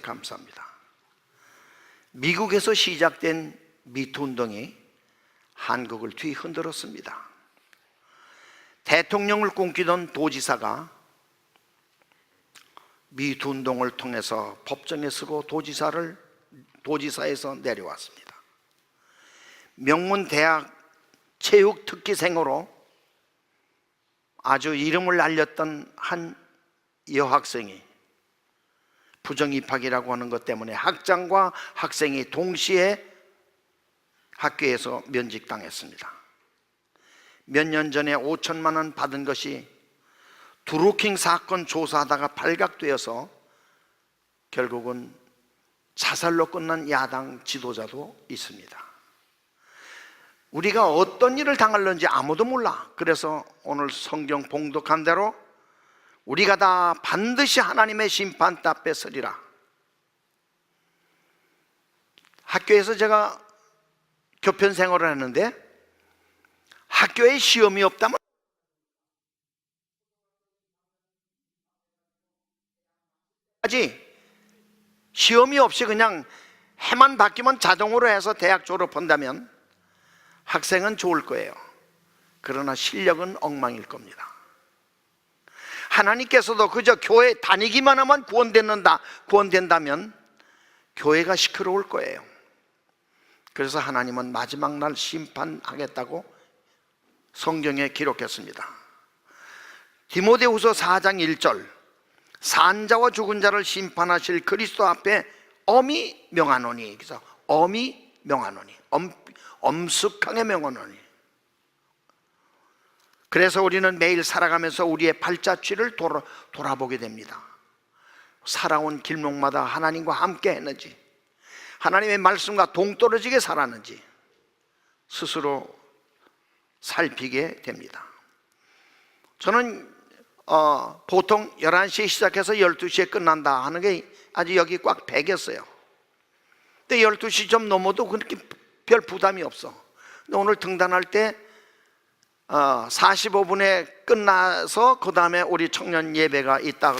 감사합니다. 미국에서 시작된 미투 운동이 한국을 뒤흔들었습니다. 대통령을 꿈꾸던 도지사가 미투 운동을 통해서 법정에 서고 도지사에서 내려왔습니다. 명문 대학 체육 특기생으로 아주 이름을 알렸던 한 여학생이 부정입학이라고 하는 것 때문에 학장과 학생이 동시에 학교에서 면직당했습니다. 몇 년 전에 5천만 원 받은 것이 드루킹 사건 조사하다가 발각되어서 결국은 자살로 끝난 야당 지도자도 있습니다. 우리가 어떤 일을 당할는지 아무도 몰라. 그래서 오늘 성경 봉독한 대로 우리가 다 반드시 하나님의 심판 앞에 서리라. 학교에서 제가 교편 생활을 했는데 학교에 시험이 없다면 시험이 없이 그냥 해만 바뀌면 자동으로 해서 대학 졸업한다면 학생은 좋을 거예요. 그러나 실력은 엉망일 겁니다. 하나님께서도 그저 교회 다니기만 하면 구원된다면 교회가 시끄러울 거예요. 그래서 하나님은 마지막 날 심판하겠다고 성경에 기록했습니다. 디모데후서 4장 1절, 산자와 죽은 자를 심판하실 그리스도 앞에 엄히 명하노니, 그래서 엄히 명하노니, 엄숙하게 명하노니. 그래서 우리는 매일 살아가면서 우리의 발자취를 돌아보게 됩니다. 살아온 길목마다 하나님과 함께 했는지, 하나님의 말씀과 동떨어지게 살았는지 스스로 살피게 됩니다. 저는 보통 11시에 시작해서 12시에 끝난다 하는 게 아주 여기 꽉 배겼어요. 근데 12시 좀 넘어도 그렇게 별 부담이 없어. 근데 오늘 등단할 때 45분에 끝나서 그 다음에 우리 청년 예배가 있다.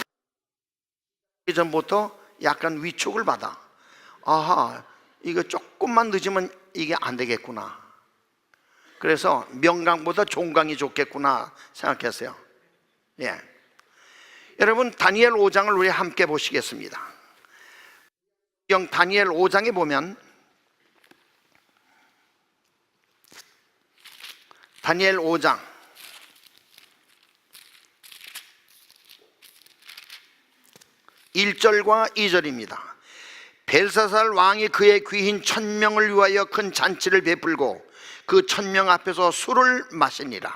전부터 약간 위축을 받아. 아하, 이거 조금만 늦으면 이게 안 되겠구나. 그래서 명강보다 종강이 좋겠구나 생각했어요. 예. 여러분, 다니엘 5장을 우리 함께 보시겠습니다. 다니엘 5장에 보면 다니엘 5장 1절과 2절입니다. 벨사살 왕이 그의 귀인 1000명을 위하여 큰 잔치를 베풀고 그 1000명 앞에서 술을 마시니라.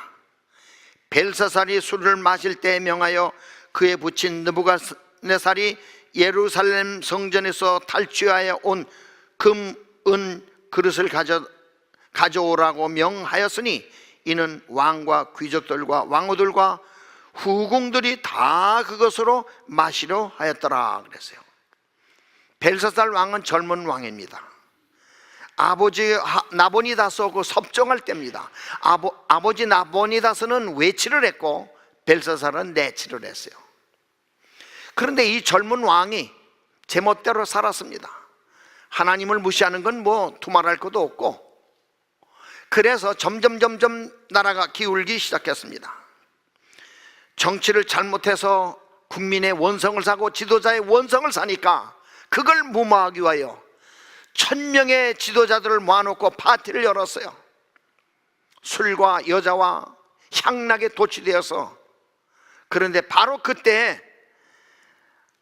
벨사살이 술을 마실 때 명하여 그의 부친 느부갓네살이 예루살렘 성전에서 탈취하여 온 금, 은 그릇을 가져오라고 명하였으니 이는 왕과 귀족들과 왕후들과 후궁들이 다 그것으로 마시려 하였더라 그랬어요. 벨사살 왕은 젊은 왕입니다. 아버지 나보니다스 그 섭정할 때입니다. 아버지 나보니다스는 외치를 했고 벨사살은 내치를 했어요. 그런데 이 젊은 왕이 제멋대로 살았습니다. 하나님을 무시하는 건 뭐 두말할 것도 없고, 그래서 점점 나라가 기울기 시작했습니다. 정치를 잘못해서 국민의 원성을 사고 지도자의 원성을 사니까 그걸 무마하기 위하여 1000명의 지도자들을 모아놓고 파티를 열었어요. 술과 여자와 향락에 도취되어서. 그런데 바로 그때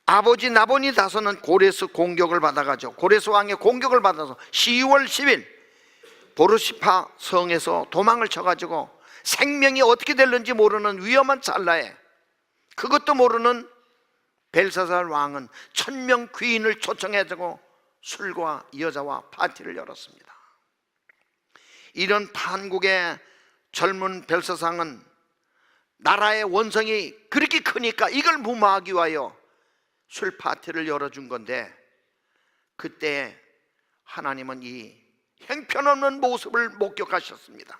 아버지 나보니다스는 고레스 공격을 받아가지고, 고레스 왕의 공격을 받아서 10월 10일 보르시파 성에서 도망을 쳐가지고 생명이 어떻게 될는지 모르는 위험한 찰나에, 그것도 모르는 벨사살 왕은 1000명 귀인을 초청해가지고 술과 여자와 파티를 열었습니다. 이런 판국의 젊은 벨사상은 나라의 원성이 그렇게 크니까 이걸 무마하기 위하여 술 파티를 열어준 건데, 그때 하나님은 이 형편없는 모습을 목격하셨습니다.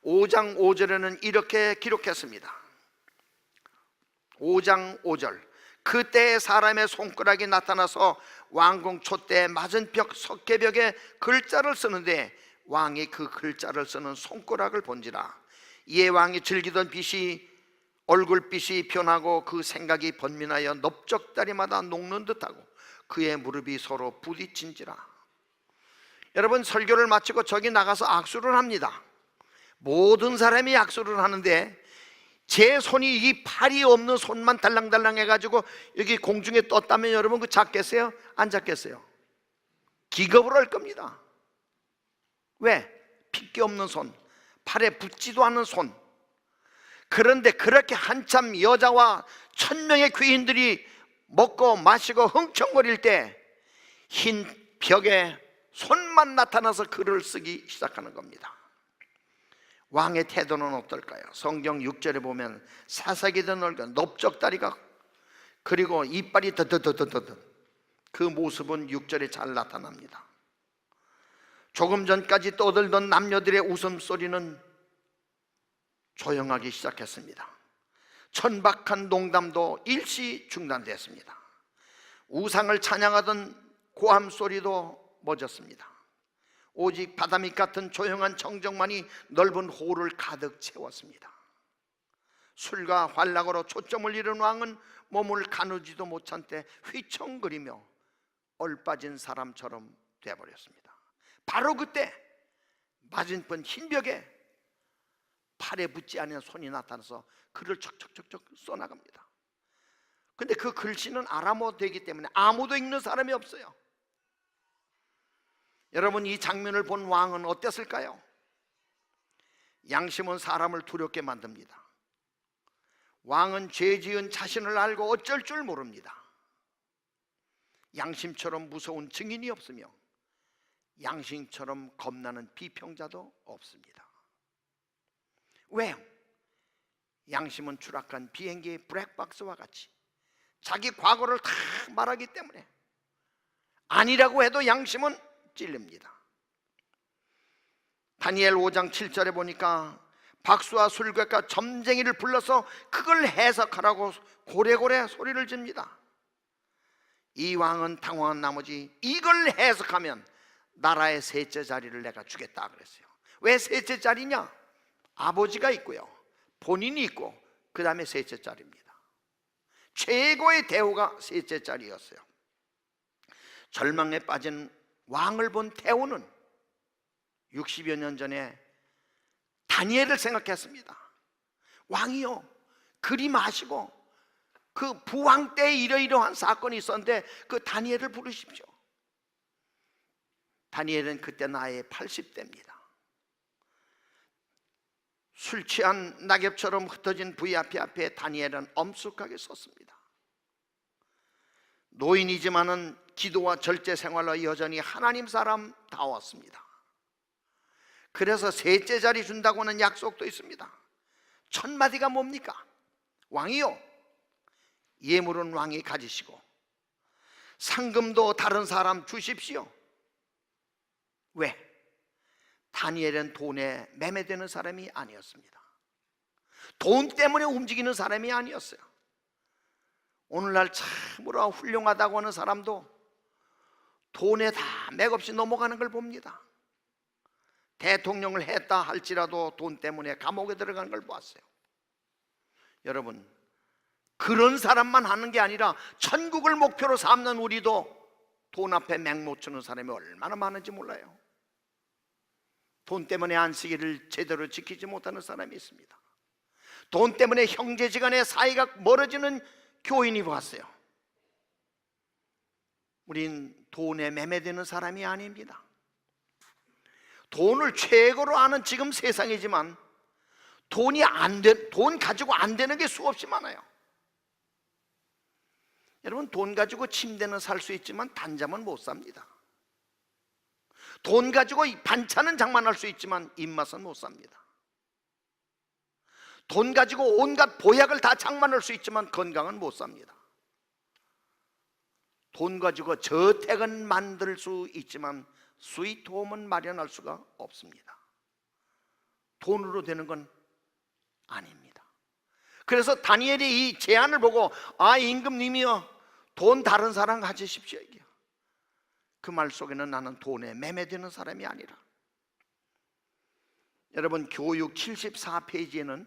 5장 5절에는 이렇게 기록했습니다. 5장 5절, 그때 사람의 손가락이 나타나서 왕궁 촛대에 맞은 벽 석계벽에 글자를 쓰는데 왕이 그 글자를 쓰는 손가락을 본지라. 이에 왕이 즐기던 빛이 얼굴빛이 변하고 그 생각이 번민하여 넓적다리마다 녹는 듯하고 그의 무릎이 서로 부딪힌지라. 여러분, 설교를 마치고 저기 나가서 악수를 합니다. 모든 사람이 악수를 하는데 제 손이 이 팔이 없는 손만 달랑달랑 해가지고 여기 공중에 떴다면 여러분 그 잡겠어요? 안 잡겠어요? 기겁을 할 겁니다. 왜? 핏기 없는 손, 팔에 붙지도 않은 손. 그런데 그렇게 한참 여자와 1000명의 귀인들이 먹고 마시고 흥청거릴 때 흰 벽에 손만 나타나서 글을 쓰기 시작하는 겁니다. 왕의 태도는 어떨까요? 성경 6절에 보면 사사기든 얼굴, 넓적다리가, 그리고 이빨이 더더더더더, 그 모습은 6절에 잘 나타납니다. 조금 전까지 떠들던 남녀들의 웃음소리는 조용하기 시작했습니다. 천박한 농담도 일시 중단되었습니다. 우상을 찬양하던 고함 소리도 멎었습니다. 오직 바다밑 같은 조용한 정적만이 넓은 홀을 가득 채웠습니다. 술과 환락으로 초점을 잃은 왕은 몸을 가누지도 못한 채 휘청거리며 얼빠진 사람처럼 되어버렸습니다. 바로 그때 맞은편 흰 벽에 팔에 붙지 않은 손이 나타나서 글을 척척척척 써나갑니다. 근데 그 글씨는 아람어 되기 때문에 아무도 읽는 사람이 없어요. 여러분, 이 장면을 본 왕은 어땠을까요? 양심은 사람을 두렵게 만듭니다. 왕은 죄 지은 자신을 알고 어쩔 줄 모릅니다. 양심처럼 무서운 증인이 없으며 양심처럼 겁나는 비평자도 없습니다. 왜요? 양심은 추락한 비행기의 블랙박스와 같이 자기 과거를 다 말하기 때문에 아니라고 해도 양심은 찔립니다. 다니엘 5장 7절에 보니까 박수와 술객과 점쟁이를 불러서 그걸 해석하라고 고래고래 소리를 집니다. 이 왕은 당황한 나머지 이걸 해석하면 나라의 셋째 자리를 내가 주겠다 그랬어요. 왜 셋째 자리냐? 아버지가 있고요, 본인이 있고 그 다음에 셋째 자리입니다. 최고의 대우가 셋째 자리였어요. 절망에 빠진 왕을 본 태우는 60여 년 전에 다니엘을 생각했습니다. 왕이요, 그리 마시고 그 부왕 때 이러이러한 사건이 있었는데 그 다니엘을 부르십시오. 다니엘은 그때 나이 80대입니다. 술 취한 낙엽처럼 흩어진 V앞에 앞에 다니엘은 엄숙하게 섰습니다. 노인이지만은 기도와 절제 생활로 여전히 하나님 사람다웠습니다. 그래서 셋째 자리 준다고는 약속도 있습니다. 첫 마디가 뭡니까? 왕이요, 예물은 왕이 가지시고 상금도 다른 사람 주십시오. 왜? 다니엘은 돈에 매매되는 사람이 아니었습니다. 돈 때문에 움직이는 사람이 아니었어요. 오늘날 참으로 훌륭하다고 하는 사람도 돈에 다 맥없이 넘어가는 걸 봅니다. 대통령을 했다 할지라도 돈 때문에 감옥에 들어가는 걸 보았어요. 여러분, 그런 사람만 하는 게 아니라 천국을 목표로 삼는 우리도 돈 앞에 맥 못 추는 사람이 얼마나 많은지 몰라요. 돈 때문에 안식일을 제대로 지키지 못하는 사람이 있습니다. 돈 때문에 형제지간의 사이가 멀어지는 교인이 보았어요. 우린 돈에 매매되는 사람이 아닙니다. 돈을 최고로 아는 지금 세상이지만 돈 가지고 안 되는 게 수없이 많아요. 여러분, 돈 가지고 침대는 살 수 있지만 단잠은 못 삽니다. 돈 가지고 반찬은 장만할 수 있지만 입맛은 못 삽니다. 돈 가지고 온갖 보약을 다 장만할 수 있지만 건강은 못 삽니다. 돈 가지고 저택은 만들 수 있지만 스위트홈은 마련할 수가 없습니다. 돈으로 되는 건 아닙니다. 그래서 다니엘이 이 제안을 보고 아, 임금님이여, 돈 다른 사람 가지십시오. 그 말 속에는 나는 돈에 매매되는 사람이 아니라. 여러분, 교육 74페이지에는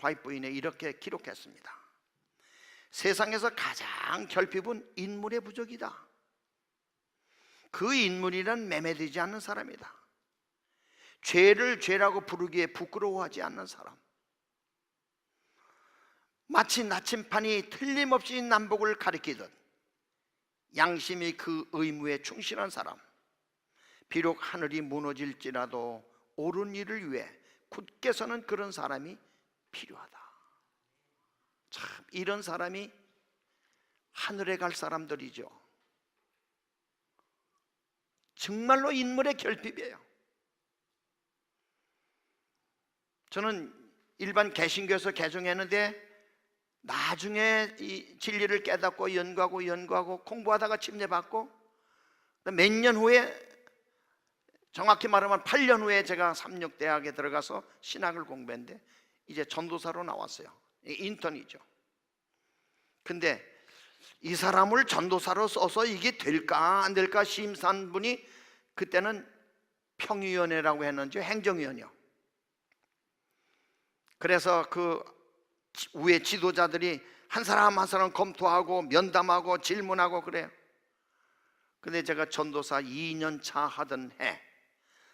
화이트보이에 이렇게 기록했습니다. 세상에서 가장 결핍은 인물의 부족이다. 그 인물이란 매매되지 않는 사람이다. 죄를 죄라고 부르기에 부끄러워하지 않는 사람, 마치 나침판이 틀림없이 남북을 가리키듯 양심이 그 의무에 충실한 사람, 비록 하늘이 무너질지라도 옳은 일을 위해 굳게 서는 그런 사람이 필요하다. 참, 이런 사람이 하늘에 갈 사람들이죠. 정말로 인물의 결핍이에요. 저는 일반 개신교에서 개종했는데 나중에 이 진리를 깨닫고 연구하고 공부하다가 침례받고 몇 년 후에, 정확히 말하면 8년 후에 제가 삼육대학에 들어가서 신학을 공부했는데 이제 전도사로 나왔어요. 인턴이죠. 근데 이 사람을 전도사로 써서 이게 될까 안 될까 심사한 분이 그때는 평의위원회라고 했는지 행정위원이요. 그래서 그 위에 지도자들이 한 사람 한 사람 검토하고 면담하고 질문하고 그래요. 근데 제가 전도사 2년 차 하던 해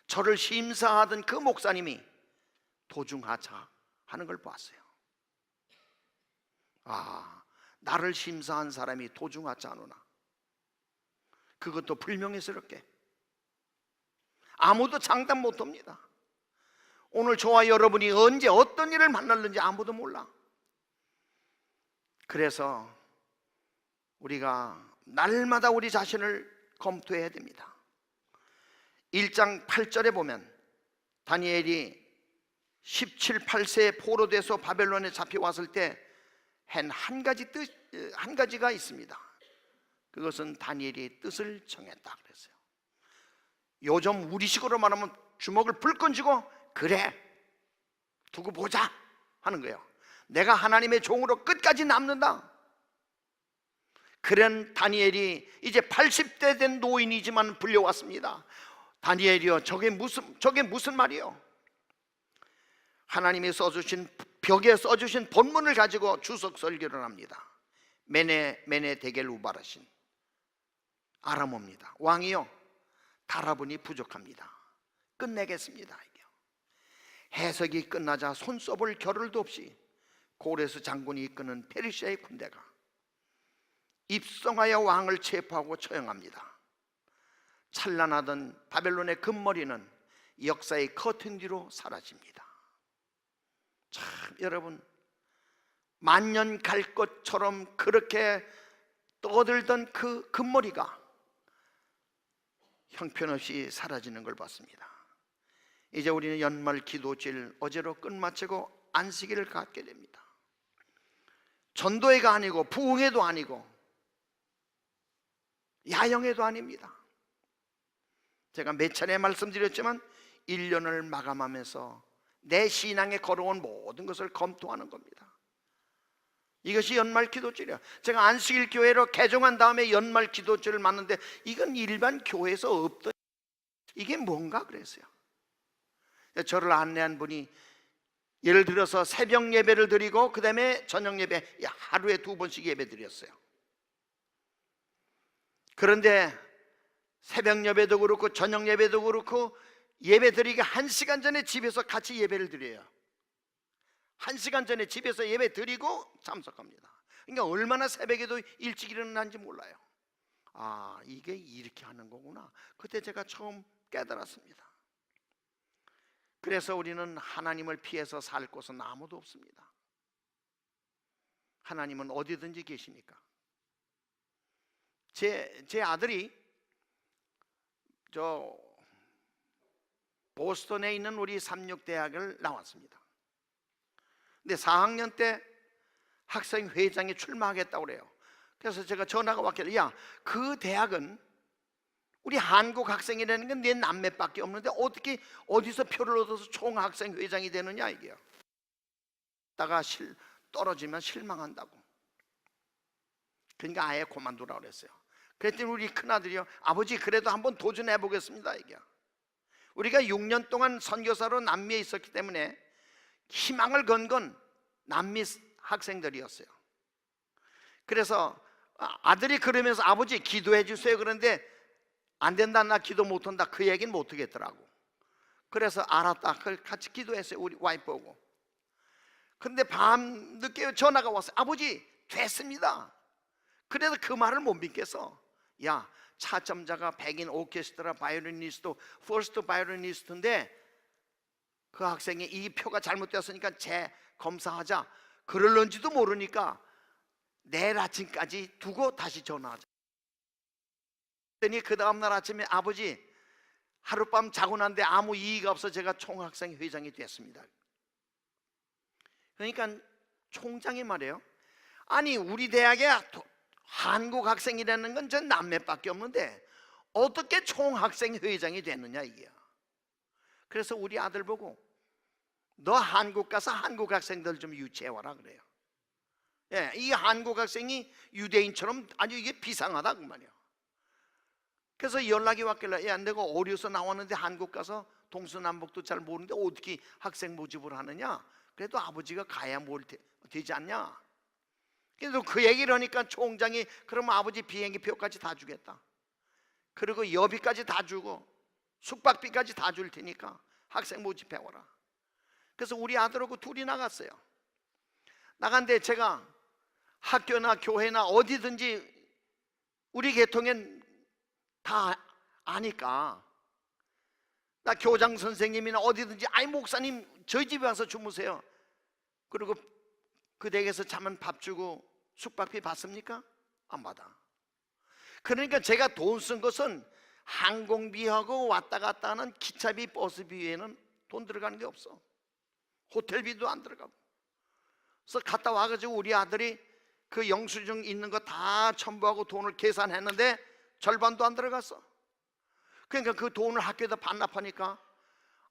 저를 심사하던 그 목사님이 도중하차 하는 걸 봤어요. 아, 나를 심사한 사람이 도중하차 하누나. 그것도 불명예스럽게. 아무도 장담 못합니다. 오늘 저와 여러분이 언제 어떤 일을 만날는지 아무도 몰라. 그래서 우리가 날마다 우리 자신을 검토해야 됩니다. 1장 8절에 보면 다니엘이 17, 8세에 포로돼서 바벨론에 잡혀왔을 때 한 가지가 있습니다. 그것은 다니엘이 뜻을 정했다 그랬어요. 요즘 우리식으로 말하면 주먹을 불끈 쥐고 그래 두고 보자 하는 거예요. 내가 하나님의 종으로 끝까지 남는다. 그런 다니엘이 이제 80대 된 노인이지만 불려왔습니다. 다니엘이요, 저게 무슨 말이요? 하나님이 써주신 벽에 써주신 본문을 가지고 주석 설교를 합니다. 메네 데겔 우바라신 아람어입니다. 왕이요, 달아보니 부족합니다. 끝내겠습니다. 해석이 끝나자 손 써볼 겨를도 없이 고레스 장군이 이끄는 페르시아의 군대가 입성하여 왕을 체포하고 처형합니다. 찬란하던 바벨론의 금머리는 역사의 커튼 뒤로 사라집니다. 참, 여러분, 만년 갈 것처럼 그렇게 떠들던 그 금머리가 형편없이 사라지는 걸 봤습니다. 이제 우리는 연말 기도질 어제로 끝마치고 안식일을 갖게 됩니다. 전도회가 아니고 부흥회도 아니고 야영회도 아닙니다. 제가 몇 차례 말씀드렸지만 1년을 마감하면서 내 신앙에 걸어온 모든 것을 검토하는 겁니다. 이것이 연말 기도절이야. 제가 안식일 교회로 개종한 다음에 연말 기도절을 맞는데 이건 일반 교회에서 없던, 이게 뭔가 그랬어요. 저를 안내한 분이 예를 들어서 새벽 예배를 드리고 그 다음에 저녁 예배, 하루에 2번씩 예배 드렸어요. 그런데 새벽 예배도 그렇고 저녁 예배도 그렇고 예배 드리기 1시간 전에 집에서 같이 예배를 드려요. 1시간 전에 집에서 예배 드리고 참석합니다. 그러니까 얼마나 새벽에도 일찍 일어나는지 몰라요. 아, 이게 이렇게 하는 거구나. 그때 제가 처음 깨달았습니다. 그래서 우리는 하나님을 피해서 살 곳은 아무도 없습니다. 하나님은 어디든지 계시니까. 제 아들이 보스턴에 있는 우리 삼육대학을 나왔습니다. 근데 4학년 때 학생회장에 출마하겠다고 그래요. 그래서 제가 전화가 왔길래, 야, 그 대학은 우리 한국 학생이라는 건 내 남매밖에 없는데 어떻게 어디서 표를 얻어서 총학생회장이 되느냐 이게요. 갔다가 떨어지면 실망한다고. 그러니까 아예 그만두라고 그랬어요. 그랬더니 우리 큰아들이요, 아버지 그래도 한번 도전해 보겠습니다 이게. 우리가 6년 동안 선교사로 남미에 있었기 때문에 희망을 건 건 남미 학생들이었어요. 그래서 아들이 그러면서 아버지 기도해 주세요 그런데 안 된다, 나 기도 못한다, 그 얘기는 못 하겠더라고. 그래서 알았다, 같이 기도했어요 우리 와이프하고. 근데 밤늦게 전화가 왔어요. 아버지 됐습니다. 그래서 그 말을 못 믿겠어. 야, 차점자가 백인 오케스트라 바이올리니스트, 퍼스트 바이올리니스트인데 그 학생이 이 표가 잘못되었으니까 재검사하자 그럴런지도 모르니까 내일 아침까지 두고 다시 전화하자. 그랬더니 그 다음날 아침에 아버지 하룻밤 자고 난데 아무 이의가 없어 제가 총학생 회장이 됐습니다. 그러니까 총장이 말이에요, 아니 우리 대학에 한국 학생이라는 건 전 남매밖에 없는데 어떻게 총학생 회장이 됐느냐 이게요. 그래서 우리 아들 보고 너 한국 가서 한국 학생들 좀 유치해와라 그래요. 예, 이 한국 학생이 유대인처럼 아주 이게 비상하다 그 말이에요. 그래서 연락이 왔길래 야, 내가 어려서 나왔는데 한국 가서 동서남북도 잘 모르는데 어떻게 학생 모집을 하느냐. 그래도 아버지가 가야 뭘 되지 않냐. 그래서 그 얘기를 하니까 총장이 그러면 아버지 비행기표까지 다 주겠다, 그리고 여비까지 다 주고 숙박비까지 다 줄 테니까 학생 모집해오라. 그래서 우리 아들하고 둘이 나갔어요. 나간데 제가 학교나 교회나 어디든지 우리 계통엔 다 아니까 나 교장 선생님이나 어디든지 아이 목사님 저희 집에 와서 주무세요. 그리고 그 댁에서 자면 밥 주고 숙박비 받습니까? 안 받아. 그러니까 제가 돈 쓴 것은 항공비하고 왔다 갔다 하는 기차비 버스비 외에는 돈 들어가는 게 없어. 호텔비도 안 들어가고. 그래서 갔다 와가지고 우리 아들이 그 영수증 있는 거 다 첨부하고 돈을 계산했는데 절반도 안 들어갔어. 그러니까 그 돈을 학교에다 반납하니까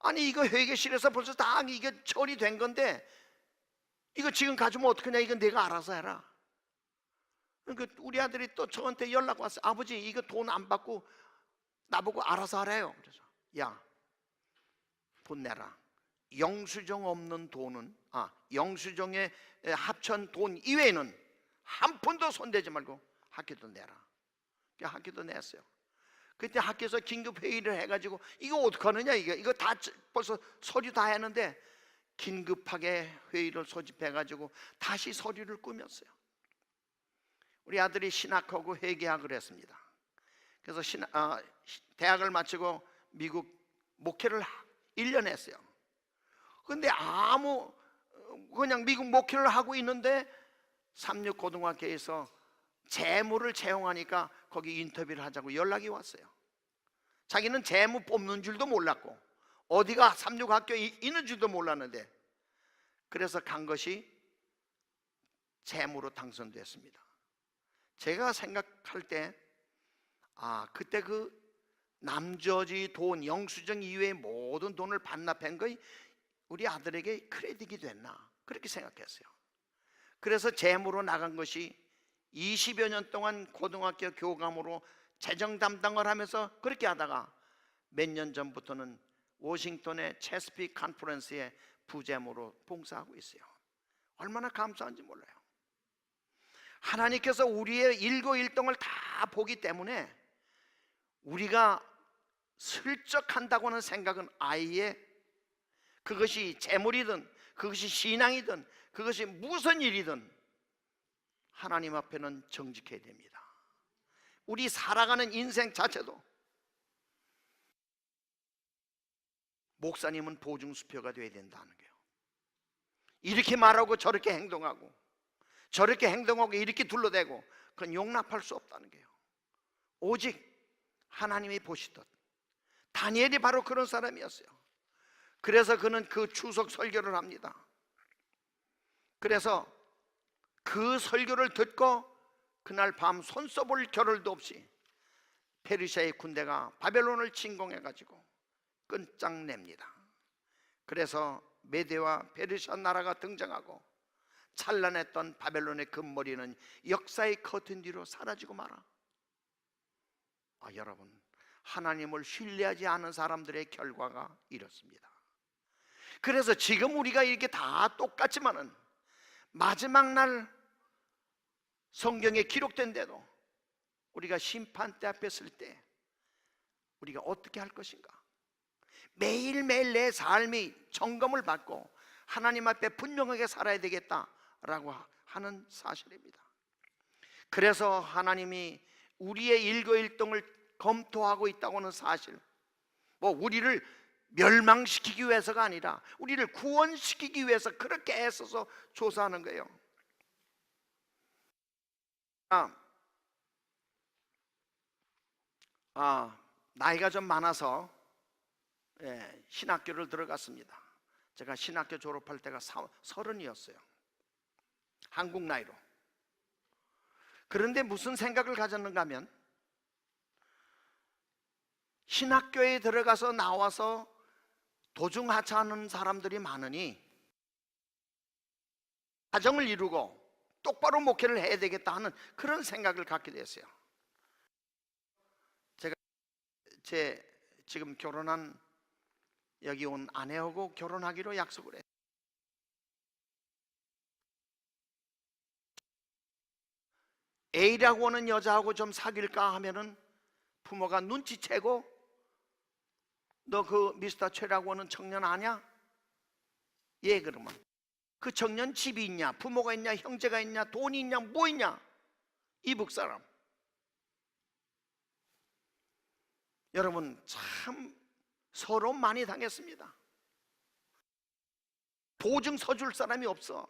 아니 이거 회계실에서 벌써 다 이게 처리된 건데 이거 지금 가지면 어떡하냐, 이거 내가 알아서 해라. 그러니까 우리 아들이 또 저한테 연락 왔어요. 아버지 이거 돈 안 받고 나보고 알아서 하래요. 그래서 야, 돈 내라. 영수증 없는 돈은 영수증에 합천 돈 이외에는 한 푼도 손대지 말고 학교도 내라. 학교도 냈어요. 그때 학교에서 긴급 회의를 해가지고 이거 어떡하느냐, 이거 다 벌써 서류 다 했는데 긴급하게 회의를 소집해가지고 다시 서류를 꾸몄어요. 우리 아들이 신학하고 회계학을 했습니다. 그래서 대학을 마치고 미국 목회를 1년 했어요. 근데 그냥 미국 목회를 하고 있는데 삼육고등학교에서 재무를 채용하니까 거기 인터뷰를 하자고 연락이 왔어요. 자기는 재무 뽑는 줄도 몰랐고 어디가 삼육학교에 있는 줄도 몰랐는데 그래서 간 것이 재무로 당선됐습니다. 제가 생각할 때 그때 그 남저지 돈, 영수증 이외의 모든 돈을 반납한 거이 우리 아들에게 크레딧이 됐나 그렇게 생각했어요. 그래서 재무로 나간 것이 20여 년 동안 고등학교 교감으로 재정 담당을 하면서 그렇게 하다가 몇 년 전부터는 워싱턴의 체스피크 컨퍼런스에 부재무로 봉사하고 있어요. 얼마나 감사한지 몰라요. 하나님께서 우리의 일거일동을 다 보기 때문에 우리가 슬쩍 한다고 하는 생각은 아예 그것이 재물이든 그것이 신앙이든 그것이 무슨 일이든 하나님 앞에는 정직해야 됩니다. 우리 살아가는 인생 자체도 목사님은 보증수표가 돼야 된다는 거예요. 이렇게 말하고 저렇게 행동하고 이렇게 둘러대고 그건 용납할 수 없다는 거예요. 오직 하나님이 보시듯 다니엘이 바로 그런 사람이었어요. 그래서 그는 그 추석 설교를 합니다. 그래서 그 설교를 듣고 그날 밤 손 써볼 겨를도 없이 페르시아의 군대가 바벨론을 침공해가지고 끝장냅니다. 그래서 메대와 페르시아 나라가 등장하고 찬란했던 바벨론의 금머리는 역사의 커튼 뒤로 사라지고 말아. 여러분, 하나님을 신뢰하지 않은 사람들의 결과가 이렇습니다. 그래서 지금 우리가 이렇게 다 똑같지만은 마지막 날 성경에 기록된 대로 우리가 심판대 앞에 설 때 우리가 어떻게 할 것인가? 매일매일 내 삶이 점검을 받고 하나님 앞에 분명하게 살아야 되겠다라고 하는 사실입니다. 그래서 하나님이 우리의 일거일동을 검토하고 있다고 하는 사실, 우리를 멸망시키기 위해서가 아니라 우리를 구원시키기 위해서 그렇게 애써서 조사하는 거예요. 나이가 좀 많아서 신학교를 들어갔습니다. 제가 신학교 졸업할 때가 30이었어요. 한국 나이로. 그런데 무슨 생각을 가졌는가 하면, 신학교에 들어가서 나와서 도중하차하는 사람들이 많으니 가정을 이루고 똑바로 목회를 해야 되겠다 하는 그런 생각을 갖게 됐어요. 제가 지금 결혼한 여기 온 아내하고 결혼하기로 약속을 했어요. A라고 하는 여자하고 좀 사귈까 하면은 부모가 눈치채고, 너 그 미스터 최라고 하는 청년 아냐? 예. 그러면 그 청년 집이 있냐, 부모가 있냐, 형제가 있냐, 돈이 있냐, 뭐 있냐? 이북 사람. 여러분, 참 서로 많이 당했습니다. 보증 서줄 사람이 없어.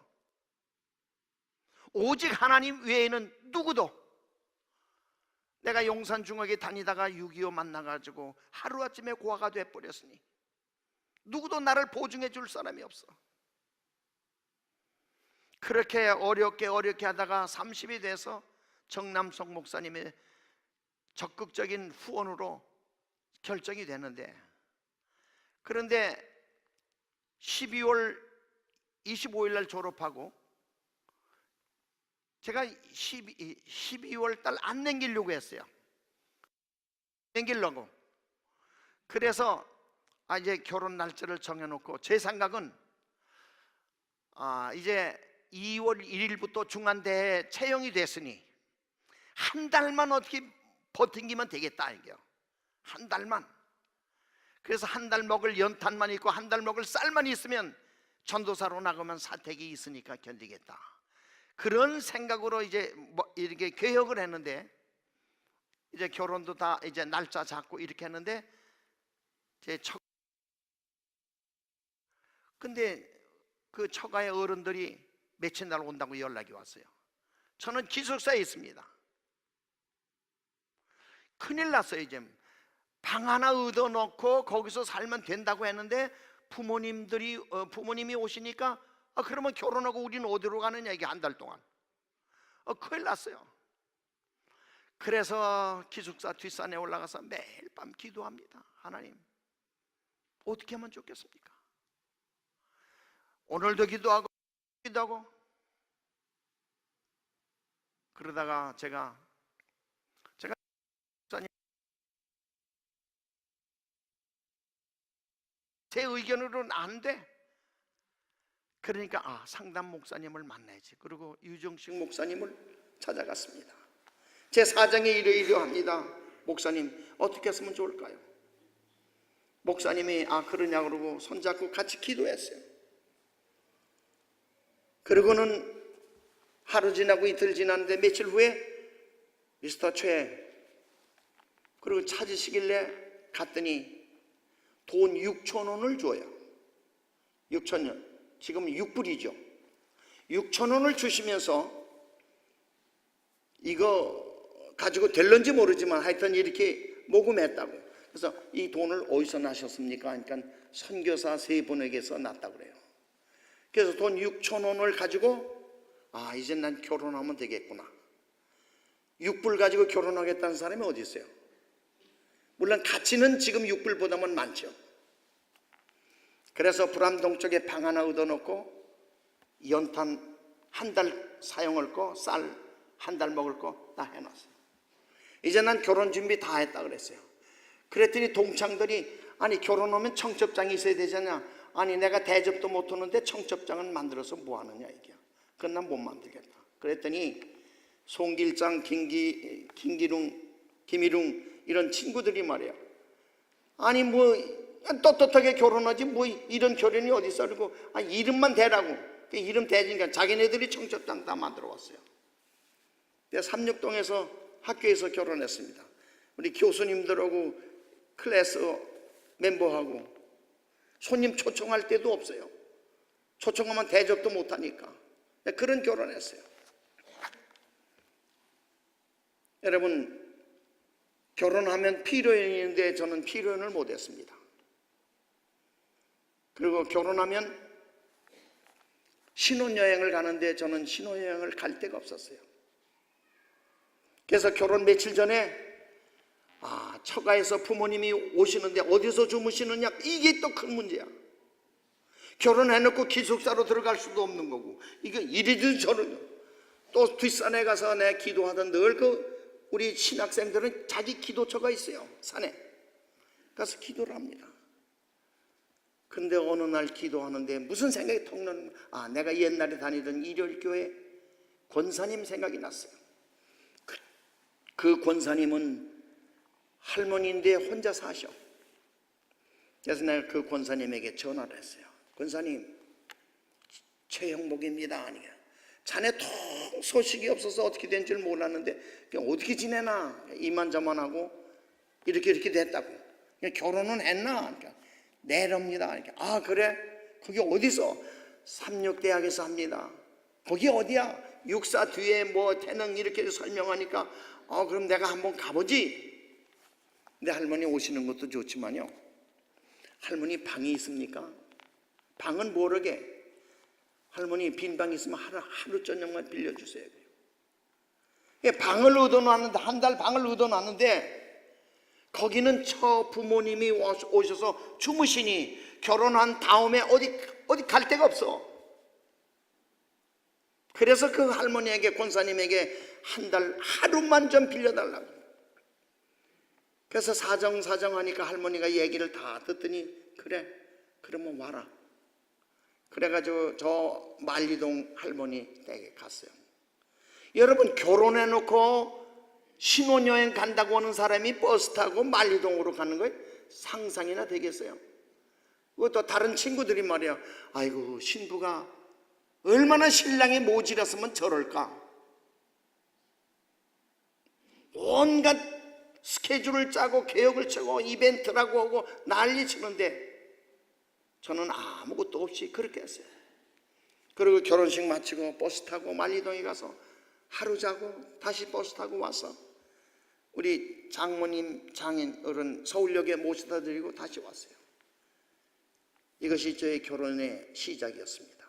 오직 하나님 외에는 누구도. 내가 용산 중학에 다니다가 6.25 만나가지고 하루아침에 고아가 돼버렸으니 누구도 나를 보증해 줄 사람이 없어. 그렇게 어렵게 하다가 30이 돼서 정남석 목사님의 적극적인 후원으로 결정이 되는데, 그런데 12월 25일 날 졸업하고 제가 12월 달 안 남기려고 했어요. 남기려고. 그래서 이제 결혼 날짜를 정해놓고, 제 생각은 이제 2월 1일부터 중간대에 채용이 됐으니 한 달만 어떻게 버티기만 되겠다 이게요. 한 달만. 그래서 한 달 먹을 연탄만 있고 한 달 먹을 쌀만 있으면 전도사로 나가면 사택이 있으니까 견디겠다. 그런 생각으로 이제 이렇게 개혁을 했는데, 이제 결혼도 다 이제 날짜 잡고 이렇게 했는데, 근데 그 처가의 어른들이 며칠 날 온다고 연락이 왔어요. 저는 기숙사에 있습니다. 큰일 났어요. 이제 방 하나 얻어놓고 거기서 살면 된다고 했는데, 부모님이 오시니까 그러면 결혼하고 우리는 어디로 가느냐, 이게 한 달 동안. 큰일 났어요. 그래서 기숙사 뒷산에 올라가서 매일 밤 기도합니다. 하나님, 어떻게 하면 좋겠습니까? 오늘도 기도하고 그러다가 제가 제 의견으로는 안 돼. 그러니까 상담 목사님을 만나야지. 그리고 유정식 목사님을 찾아갔습니다. 제 사정이 이러이러합니다. 목사님, 어떻게 했으면 좋을까요? 목사님이 그러냐 그러고 손잡고 같이 기도했어요. 그리고는 하루 지나고 이틀 지났는데 며칠 후에 미스터 최, 그리고 찾으시길래 갔더니 돈 6,000원을 줘요. 6,000원. 지금 6불이죠. 6,000원을 주시면서 이거 가지고 될런지 모르지만 하여튼 이렇게 모금했다고. 그래서 이 돈을 어디서 나셨습니까? 그러니까 선교사 3분에게서 났다고 그래요. 그래서 돈 6,000원을 가지고 이제 난 결혼하면 되겠구나. 6불 가지고 결혼하겠다는 사람이 어디 있어요? 물론 가치는 지금 6불보다는 많죠. 그래서 불암동 쪽에 방 하나 얻어놓고 연탄 한 달 사용할 거, 쌀 한 달 먹을 거 다 해놨어요. 이제 난 결혼 준비 다 했다 그랬어요. 그랬더니 동창들이 아니 결혼하면 청첩장이 있어야 되잖아. 아니 내가 대접도 못 하는데 청첩장은 만들어서 뭐 하느냐 이게. 그건 난 못 만들겠다. 그랬더니 송길장, 김기룽 이런 친구들이 말이야. 아니 뭐 떳떳하게 결혼하지 뭐 이런 결혼이 어디 있어. 그리고 이름만 대라고. 이름 대니까 자기네들이 청첩장 다 만들어 왔어요. 내가 삼육동에서 학교에서 결혼했습니다. 우리 교수님들하고 클래스 멤버하고 손님 초청할 때도 없어요. 초청하면 대접도 못하니까 그런 결혼했어요. 여러분 결혼하면 피로연인인데 저는 피로연을 못했습니다. 그리고 결혼하면 신혼여행을 가는데 저는 신혼여행을 갈 데가 없었어요. 그래서 결혼 며칠 전에 처가에서 부모님이 오시는데 어디서 주무시느냐 이게 또 큰 문제야. 결혼해놓고 기숙사로 들어갈 수도 없는 거고 이게 이리든 저리든 또 뒷산에 가서 내 기도하던 늘 우리 신학생들은 자기 기도처가 있어요. 산에 가서 기도를 합니다. 근데 어느 날 기도하는데 무슨 생각이 톡 나는 거야. 내가 옛날에 다니던 일요일교회 권사님 생각이 났어요. 그 권사님은 할머니인데 혼자 사셔. 그래서 내가 그 권사님에게 전화를 했어요. 권사님 최형목입니다. 아니야. 자네 통 소식이 없어서 어떻게 된 줄 몰랐는데 그냥 어떻게 지내나 이만저만하고 이렇게 됐다고. 그냥 결혼은 했나? 그러니까 내렵니다. 그러니까 그래? 거기 어디서? 삼육대학에서 합니다. 거기 어디야? 육사 뒤에 뭐 태능 이렇게 설명하니까 그럼 내가 한번 가보지. 근데 할머니 오시는 것도 좋지만요, 할머니 방이 있습니까? 방은 모르게 할머니 빈 방 있으면 하루 저녁만 빌려주세요. 방을 얻어놨는데 한 달 방을 얻어놨는데 거기는 처 부모님이 오셔서 주무시니 결혼한 다음에 어디 갈 데가 없어. 그래서 그 할머니에게 권사님에게 한 달 하루만 좀 빌려달라고. 그래서 사정하니까 할머니가 얘기를 다 듣더니 그래 그러면 와라. 그래가지고 저 만리동 할머니 댁에 갔어요. 여러분 결혼해놓고 신혼여행 간다고 하는 사람이 버스 타고 만리동으로 가는 거예요? 상상이나 되겠어요? 그것도 다른 친구들이 말이야, 아이고 신부가 얼마나 신랑이 모질었으면 저럴까. 온갖 스케줄을 짜고 계획을 짜고 이벤트라고 하고 난리 치는데 저는 아무것도 없이 그렇게 했어요. 그리고 결혼식 마치고 버스 타고 만리동에 가서 하루 자고 다시 버스 타고 와서 우리 장모님 장인 어른 서울역에 모셔다 드리고 다시 왔어요. 이것이 저의 결혼의 시작이었습니다.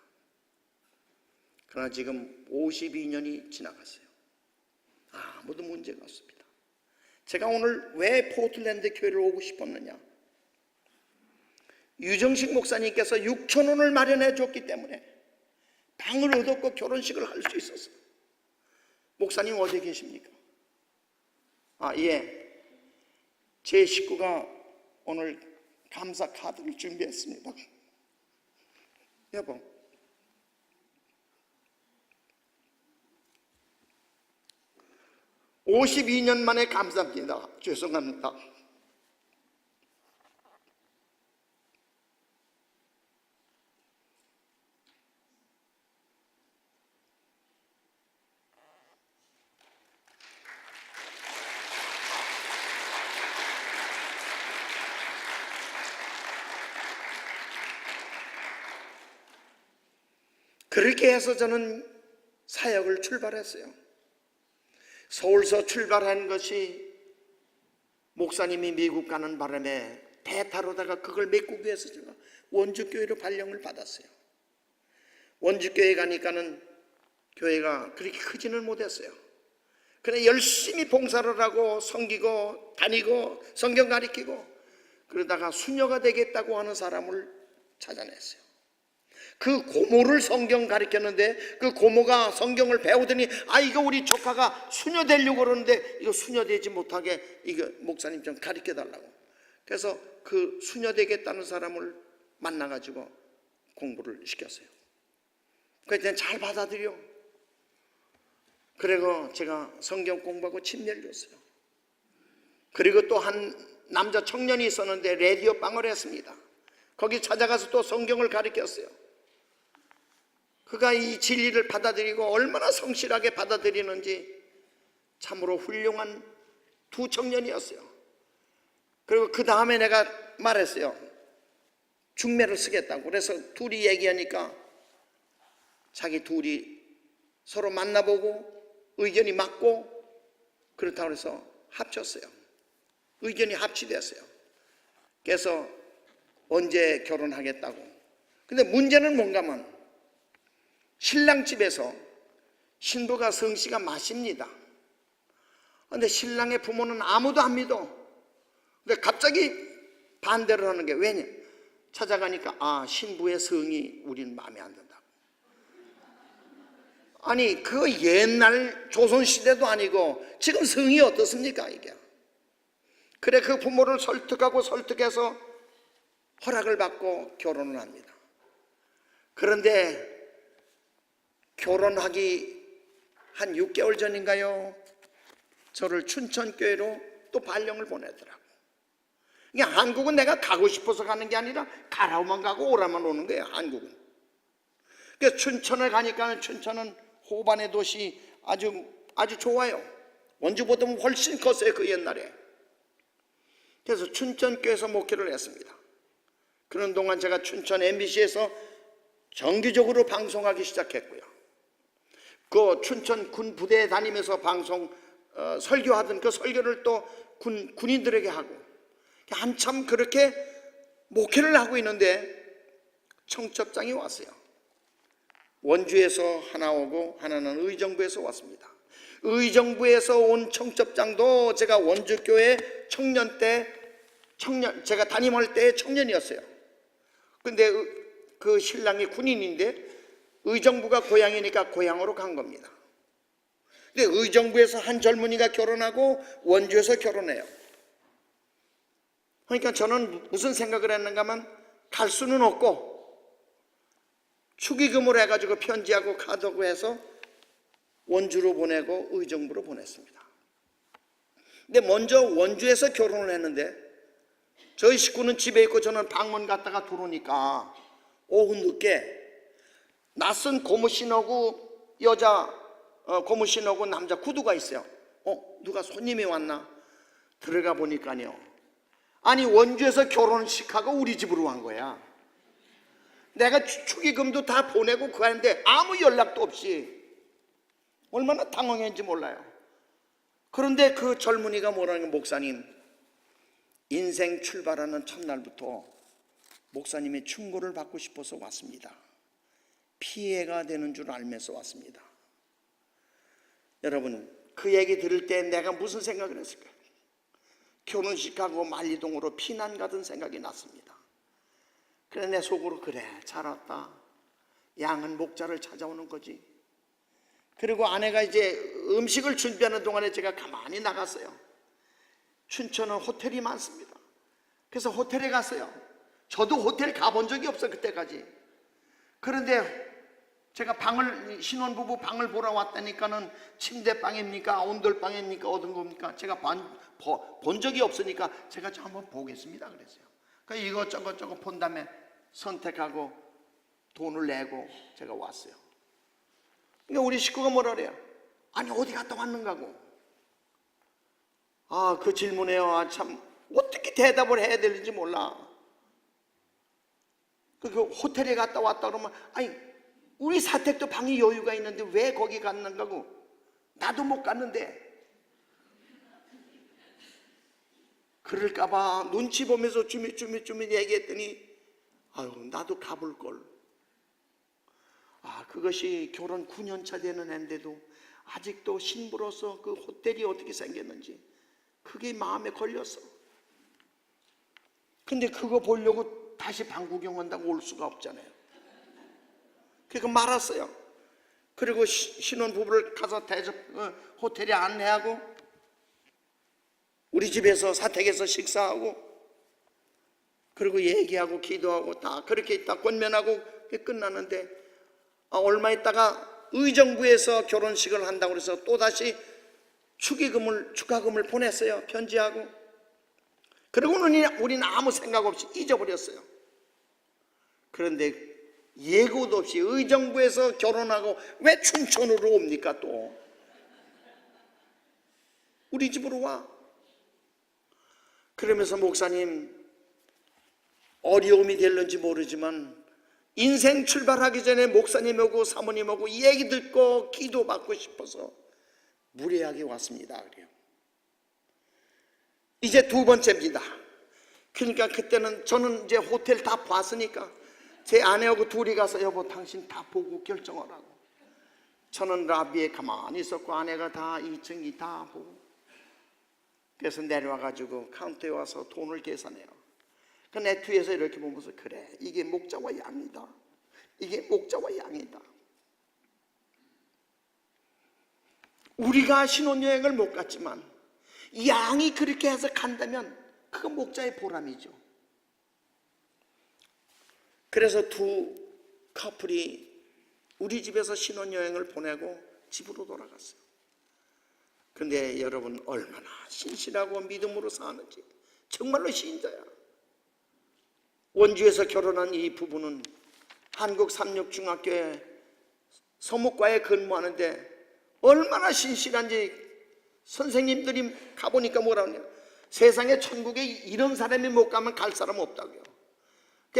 그러나 지금 52년이 지나갔어요. 아무도 문제가 없습니다. 제가 오늘 왜 포틀랜드 교회를 오고 싶었느냐, 유정식 목사님께서 6,000원을 마련해 줬기 때문에 방을 얻었고 결혼식을 할 수 있었어요. 목사님 어디 계십니까? 예, 제 식구가 오늘 감사 카드를 준비했습니다. 여보, (52년) 만에 감사합니다. 죄송합니다. 그렇게 해서 저는 사역을 출발했어요. 서울서 출발한 것이 목사님이 미국 가는 바람에 배 타러다가 그걸 메꾸기 위해서 제가 원주교회로 발령을 받았어요. 원주교회 가니까는 교회가 그렇게 크지는 못했어요. 그래 열심히 봉사를 하고 섬기고 다니고 성경 가르치고 그러다가 수녀가 되겠다고 하는 사람을 찾아냈어요. 그 고모를 성경 가르쳤는데 그 고모가 성경을 배우더니 이거 우리 조카가 수녀 되려고 그러는데 이거 수녀 되지 못하게 이거 목사님 좀 가르쳐 달라고. 그래서 그 수녀 되겠다는 사람을 만나가지고 공부를 시켰어요. 그래서 잘 받아들여. 그리고 제가 성경 공부하고 침 열렸어요. 그리고 또 한 남자 청년이 있었는데 라디오 방을 했습니다. 거기 찾아가서 또 성경을 가르쳤어요. 그가 이 진리를 받아들이고 얼마나 성실하게 받아들이는지 참으로 훌륭한 두 청년이었어요. 그리고 그 다음에 내가 말했어요. 중매를 쓰겠다고. 그래서 둘이 얘기하니까 자기 둘이 서로 만나보고 의견이 맞고 그렇다고 해서 합쳤어요. 의견이 합치됐어요. 그래서 언제 결혼하겠다고. 근데 문제는 뭔가 하면 신랑 집에서 신부가 성씨가 맞습니다. 근데 신랑의 부모는 아무도 안 믿어. 근데 갑자기 반대를 하는 게 왜냐? 찾아가니까 신부의 성이 우리는 마음에 안 든다고. 아니 그 옛날 조선시대도 아니고 지금 성이 어떻습니까 이게. 그래 그 부모를 설득해서 허락을 받고 결혼을 합니다. 그런데 결혼하기 한 6개월 전인가요? 저를 춘천교회로 또 발령을 보내더라고. 그냥 한국은 내가 가고 싶어서 가는 게 아니라 가라만 가고 오라만 오는 거예요. 한국은. 그래서 춘천을 가니까 춘천은 호반의 도시 아주 좋아요. 원주보다 훨씬 컸어요 그 옛날에. 그래서 춘천교회에서 목회를 했습니다. 그런 동안 제가 춘천 MBC에서 정기적으로 방송하기 시작했고요. 그 춘천 군 부대에 다니면서 방송 설교하던 그 설교를 또 군인들에게 하고 한참 그렇게 목회를 하고 있는데 청첩장이 왔어요. 원주에서 하나 오고 하나는 의정부에서 왔습니다. 의정부에서 온 청첩장도 제가 원주교회 제가 담임할 때 청년이었어요. 근데 그 신랑이 군인인데 의정부가 고향이니까 고향으로 간 겁니다. 근데 의정부에서 한 젊은이가 결혼하고 원주에서 결혼해요. 그러니까 저는 무슨 생각을 했는가 하면 갈 수는 없고 축의금으로 해가지고 편지하고 카드하고 해서 원주로 보내고 의정부로 보냈습니다. 근데 먼저 원주에서 결혼을 했는데 저희 식구는 집에 있고 저는 방문 갔다가 들어오니까 오후 늦게 낯선 고무신하고 여자 고무신하고 남자 구두가 있어요. 누가 손님이 왔나? 들어가 보니까요. 아니 원주에서 결혼식하고 우리 집으로 간 거야. 내가 축의금도 다 보내고 그랬는데 아무 연락도 없이 얼마나 당황했는지 몰라요. 그런데 그 젊은이가 뭐라는 게 목사님 인생 출발하는 첫날부터 목사님의 충고를 받고 싶어서 왔습니다. 피해가 되는 줄 알면서 왔습니다. 여러분 그 얘기 들을 때 내가 무슨 생각을 했을까요? 결혼식하고 만리동으로 피난 가던 생각이 났습니다. 그래 내 속으로 그래 잘 왔다. 양은 목자를 찾아오는 거지. 그리고 아내가 이제 음식을 준비하는 동안에 제가 가만히 나갔어요. 춘천은 호텔이 많습니다. 그래서 호텔에 갔어요. 저도 호텔 가본 적이 없어요 그때까지. 그런데 제가 신혼부부 방을 보러 왔다니까는 침대방입니까 온돌방입니까 어떤 겁니까? 제가 본 적이 없으니까 제가 좀 한번 보겠습니다 그랬어요. 그러니까 이것저것 본 다음에 선택하고 돈을 내고 제가 왔어요. 그러니까 우리 식구가 뭐라 그래요? 아니 어디 갔다 왔는가고. 그 질문에요. 참 어떻게 대답을 해야 되는지 몰라. 그 호텔에 갔다 왔다 그러면 아니 우리 사택도 방이 여유가 있는데 왜 거기 갔는가고. 나도 못 갔는데. 그럴까봐 눈치 보면서 주밋주밋 얘기했더니 나도 가볼걸. 그것이 결혼 9년차 되는 애인데도 아직도 신부로서 그 호텔이 어떻게 생겼는지 그게 마음에 걸렸어. 근데 그거 보려고 다시 방 구경 한다고 올 수가 없잖아요. 그러니까 말았어요. 그리고 신혼부부를 가서 대접 호텔에 안내하고 우리 집에서 사택에서 식사하고 그리고 얘기하고 기도하고 다 그렇게 있다 권면하고 끝나는데 얼마 있다가 의정부에서 결혼식을 한다고 해서 또다시 축하금을 보냈어요. 편지하고. 그러고는 우리는 아무 생각 없이 잊어버렸어요. 그런데 예고도 없이 의정부에서 결혼하고 왜 춘천으로 옵니까? 또 우리 집으로 와. 그러면서 목사님, 어려움이 될는지 모르지만 인생 출발하기 전에 목사님하고 사모님하고 이 얘기 듣고 기도받고 싶어서 무례하게 왔습니다. 그래요. 이제 두 번째입니다. 그러니까 그때는 저는 이제 호텔 다 봤으니까 제 아내하고 둘이 가서 여보 당신 다 보고 결정하라고. 저는 라비에 가만히 있었고 아내가 다 2층이 다 보고. 그래서 내려와가지고 카운터에 와서 돈을 계산해요. 그 내 뒤에서 이렇게 보면서 그래 이게 목자와 양이다. 이게 목자와 양이다. 우리가 신혼여행을 못 갔지만 양이 그렇게 해서 간다면 그건 목자의 보람이죠. 그래서 두 커플이 우리 집에서 신혼여행을 보내고 집으로 돌아갔어요. 근데 여러분 얼마나 신실하고 믿음으로 사는지. 정말로 신자야. 원주에서 결혼한 이 부부는 한국 삼육중학교에 서목과에 근무하는데 얼마나 신실한지 선생님들이 가보니까 뭐라고 하냐, 세상에 천국에 이런 사람이 못 가면 갈 사람 없다고요.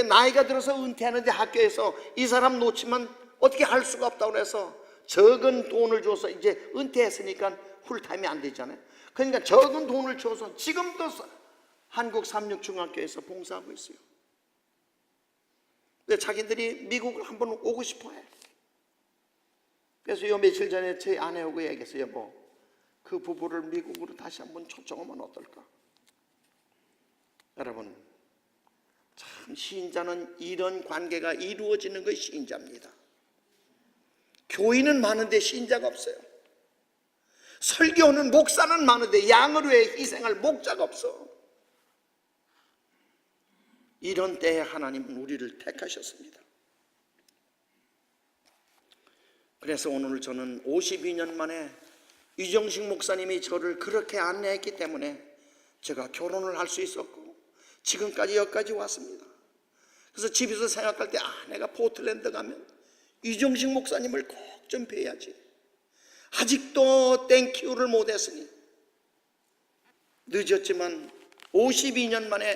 나이가 들어서 은퇴하는데 학교에서 이 사람 놓치면 어떻게 할 수가 없다고 해서 적은 돈을 줘서 이제 은퇴했으니까 풀타임이 안 되잖아요. 그러니까 적은 돈을 줘서 지금도 한국 삼육중학교에서 봉사하고 있어요. 근데 자기들이 미국을 한번 오고 싶어 해. 그래서 요 며칠 전에 제 아내하고 얘기했어요. 여보, 그 부부를 미국으로 다시 한번 초청하면 어떨까? 여러분, 참 신자는 이런 관계가 이루어지는 것이 신자입니다. 교인은 많은데 신자가 없어요. 설교는 목사는 많은데 양을 위해 희생할 목자가 없어. 이런 때에 하나님은 우리를 택하셨습니다. 그래서 오늘 저는 52년 만에 유정식 목사님이 저를 그렇게 안내했기 때문에 제가 결혼을 할 수 있었고 지금까지 여기까지 왔습니다. 그래서 집에서 생각할 때 내가 포틀랜드 가면 유정식 목사님을 꼭 좀 뵈야지. 아직도 땡큐를 못했으니 늦었지만 52년 만에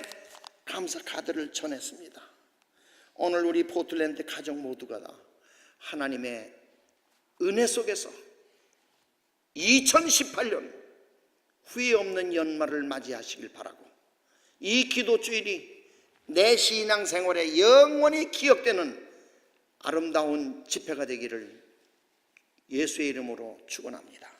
감사 카드를 전했습니다. 오늘 우리 포틀랜드 가족 모두가 다 하나님의 은혜 속에서 2018년 후회 없는 연말을 맞이하시길 바라고, 이 기도주일이 내 신앙생활에 영원히 기억되는 아름다운 집회가 되기를 예수의 이름으로 축원합니다.